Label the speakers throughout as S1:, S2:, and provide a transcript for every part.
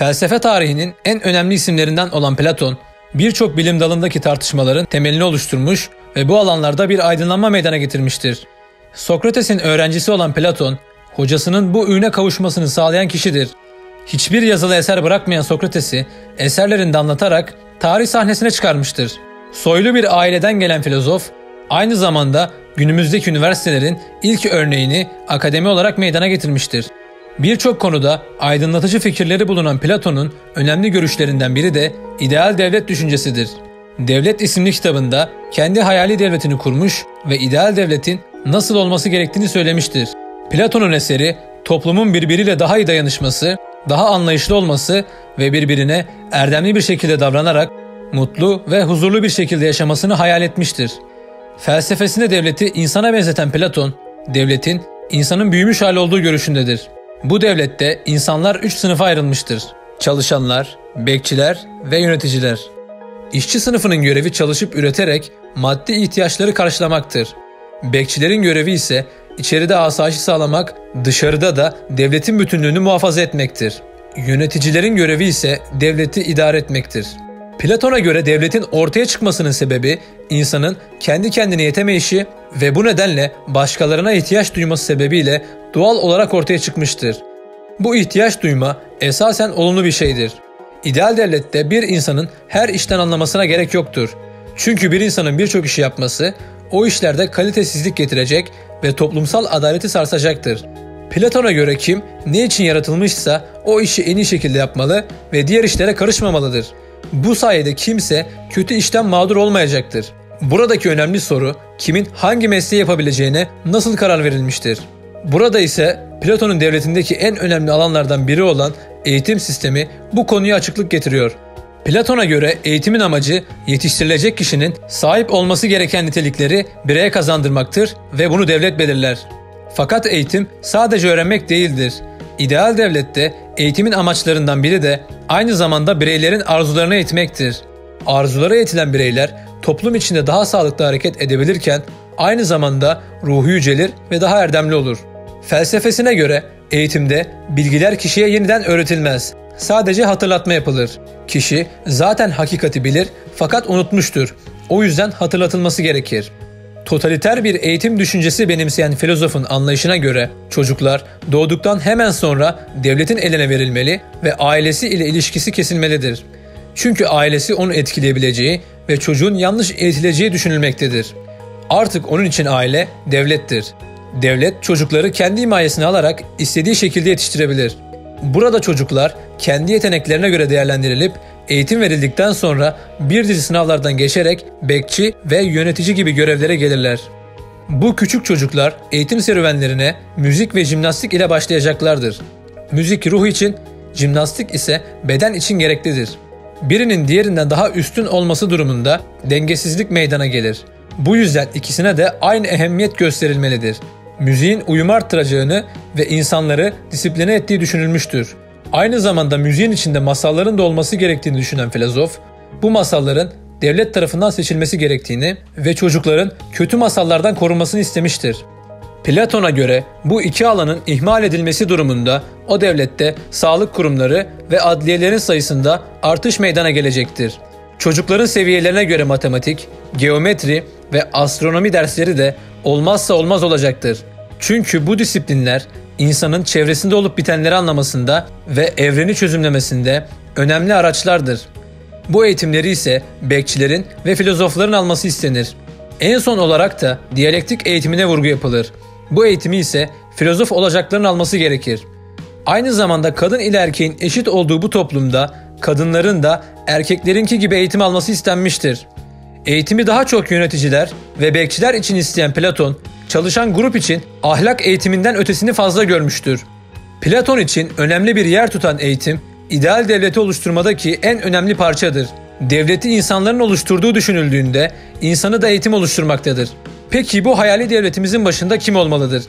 S1: Felsefe tarihinin en önemli isimlerinden olan Platon, birçok bilim dalındaki tartışmaların temelini oluşturmuş ve bu alanlarda bir aydınlanma meydana getirmiştir. Sokrates'in öğrencisi olan Platon, hocasının bu ürüne kavuşmasını sağlayan kişidir. Hiçbir yazılı eser bırakmayan Sokrates'i eserlerinde anlatarak tarih sahnesine çıkarmıştır. Soylu bir aileden gelen filozof, aynı zamanda günümüzdeki üniversitelerin ilk örneğini akademi olarak meydana getirmiştir. Birçok konuda aydınlatıcı fikirleri bulunan Platon'un önemli görüşlerinden biri de ideal devlet düşüncesidir. Devlet isimli kitabında kendi hayali devletini kurmuş ve ideal devletin nasıl olması gerektiğini söylemiştir. Platon'un eseri toplumun birbiriyle daha iyi dayanışması, daha anlayışlı olması ve birbirine erdemli bir şekilde davranarak mutlu ve huzurlu bir şekilde yaşamasını hayal etmiştir. Felsefesinde devleti insana benzeten Platon, devletin insanın büyümüş hali olduğu görüşündedir. Bu devlette insanlar 3 sınıfa ayrılmıştır: çalışanlar, bekçiler ve yöneticiler. İşçi sınıfının görevi çalışıp üreterek maddi ihtiyaçları karşılamaktır. Bekçilerin görevi ise içeride asayişi sağlamak, dışarıda da devletin bütünlüğünü muhafaza etmektir. Yöneticilerin görevi ise devleti idare etmektir. Platon'a göre devletin ortaya çıkmasının sebebi insanın kendi kendine yetemeyişi ve bu nedenle başkalarına ihtiyaç duyması sebebiyle doğal olarak ortaya çıkmıştır. Bu ihtiyaç duyma esasen olumlu bir şeydir. İdeal devlette bir insanın her işten anlamasına gerek yoktur. Çünkü bir insanın birçok işi yapması o işlerde kalitesizlik getirecek ve toplumsal adaleti sarsacaktır. Platon'a göre kim ne için yaratılmışsa o işi en iyi şekilde yapmalı ve diğer işlere karışmamalıdır. Bu sayede kimse kötü işten mağdur olmayacaktır. Buradaki önemli soru kimin hangi mesleği yapabileceğine nasıl karar verilmiştir. Burada ise Platon'un devletindeki en önemli alanlardan biri olan eğitim sistemi bu konuya açıklık getiriyor. Platon'a göre eğitimin amacı yetiştirilecek kişinin sahip olması gereken nitelikleri bireye kazandırmaktır ve bunu devlet belirler. Fakat eğitim sadece öğrenmek değildir. İdeal devlette eğitimin amaçlarından biri de aynı zamanda bireylerin arzularına eğitmektir. Arzulara eğitilen bireyler toplum içinde daha sağlıklı hareket edebilirken aynı zamanda ruhu yücelir ve daha erdemli olur. Felsefesine göre eğitimde bilgiler kişiye yeniden öğretilmez. Sadece hatırlatma yapılır. Kişi zaten hakikati bilir fakat unutmuştur. O yüzden hatırlatılması gerekir. Totaliter bir eğitim düşüncesi benimseyen filozofun anlayışına göre çocuklar doğduktan hemen sonra devletin eline verilmeli ve ailesi ile ilişkisi kesilmelidir. Çünkü ailesi onu etkileyebileceği ve çocuğun yanlış eğitileceği düşünülmektedir. Artık onun için aile devlettir. Devlet çocukları kendi himayesine alarak istediği şekilde yetiştirebilir. Burada çocuklar kendi yeteneklerine göre değerlendirilip eğitim verildikten sonra bir dizi sınavlardan geçerek bekçi ve yönetici gibi görevlere gelirler. Bu küçük çocuklar eğitim serüvenlerine müzik ve jimnastik ile başlayacaklardır. Müzik ruh için, jimnastik ise beden için gereklidir. Birinin diğerinden daha üstün olması durumunda dengesizlik meydana gelir. Bu yüzden ikisine de aynı ehemmiyet gösterilmelidir. Müziğin uyum arttıracağını ve insanları disipline ettiği düşünülmüştür. Aynı zamanda müziğin içinde masalların da olması gerektiğini düşünen filozof, bu masalların devlet tarafından seçilmesi gerektiğini ve çocukların kötü masallardan korunmasını istemiştir. Platon'a göre bu iki alanın ihmal edilmesi durumunda o devlette sağlık kurumları ve adliyelerin sayısında artış meydana gelecektir. Çocukların seviyelerine göre matematik, geometri ve astronomi dersleri de olmazsa olmaz olacaktır. Çünkü bu disiplinler insanın çevresinde olup bitenleri anlamasında ve evreni çözümlemesinde önemli araçlardır. Bu eğitimleri ise bekçilerin ve filozofların alması istenir. En son olarak da diyalektik eğitimine vurgu yapılır. Bu eğitimi ise filozof olacakların alması gerekir. Aynı zamanda kadın ile erkeğin eşit olduğu bu toplumda kadınların da erkeklerinki gibi eğitim alması istenmiştir. Eğitimi daha çok yöneticiler ve bekçiler için isteyen Platon, çalışan grup için ahlak eğitiminden ötesini fazla görmüştür. Platon için önemli bir yer tutan eğitim, ideal devleti oluşturmadaki en önemli parçadır. Devleti insanların oluşturduğu düşünüldüğünde insanı da eğitim oluşturmaktadır. Peki bu hayali devletimizin başında kim olmalıdır?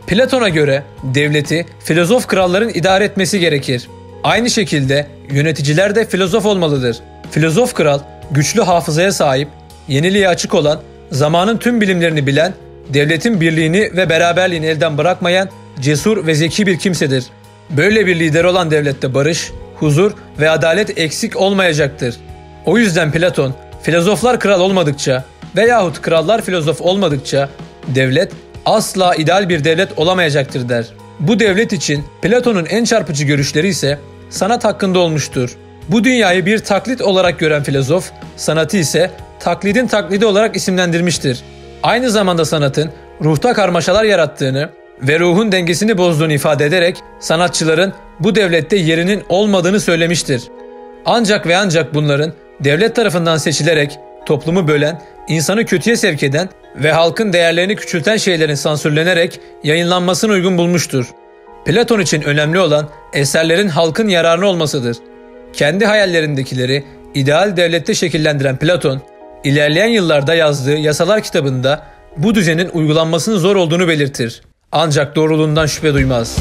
S1: Platon'a göre devleti filozof kralların idare etmesi gerekir. Aynı şekilde yöneticiler de filozof olmalıdır. Filozof kral, güçlü hafızaya sahip, yeniliğe açık olan, zamanın tüm bilimlerini bilen, devletin birliğini ve beraberliğini elden bırakmayan, cesur ve zeki bir kimsedir. Böyle bir lider olan devlette barış, huzur ve adalet eksik olmayacaktır. O yüzden Platon, filozoflar kral olmadıkça veyahut krallar filozof olmadıkça devlet asla ideal bir devlet olamayacaktır der. Bu devlet için Platon'un en çarpıcı görüşleri ise sanat hakkında olmuştur. Bu dünyayı bir taklit olarak gören filozof, sanatı ise taklidin taklidi olarak isimlendirmiştir. Aynı zamanda sanatın ruhta karmaşalar yarattığını ve ruhun dengesini bozduğunu ifade ederek sanatçıların bu devlette yerinin olmadığını söylemiştir. Ancak ve ancak bunların devlet tarafından seçilerek toplumu bölen, insanı kötüye sevk eden ve halkın değerlerini küçülten şeylerin sansürlenerek yayınlanmasını uygun bulmuştur. Platon için önemli olan eserlerin halkın yararına olmasıdır. Kendi hayallerindekileri ideal devlette şekillendiren Platon, ilerleyen yıllarda yazdığı Yasalar kitabında bu düzenin uygulanmasının zor olduğunu belirtir. Ancak doğruluğundan şüphe duymaz.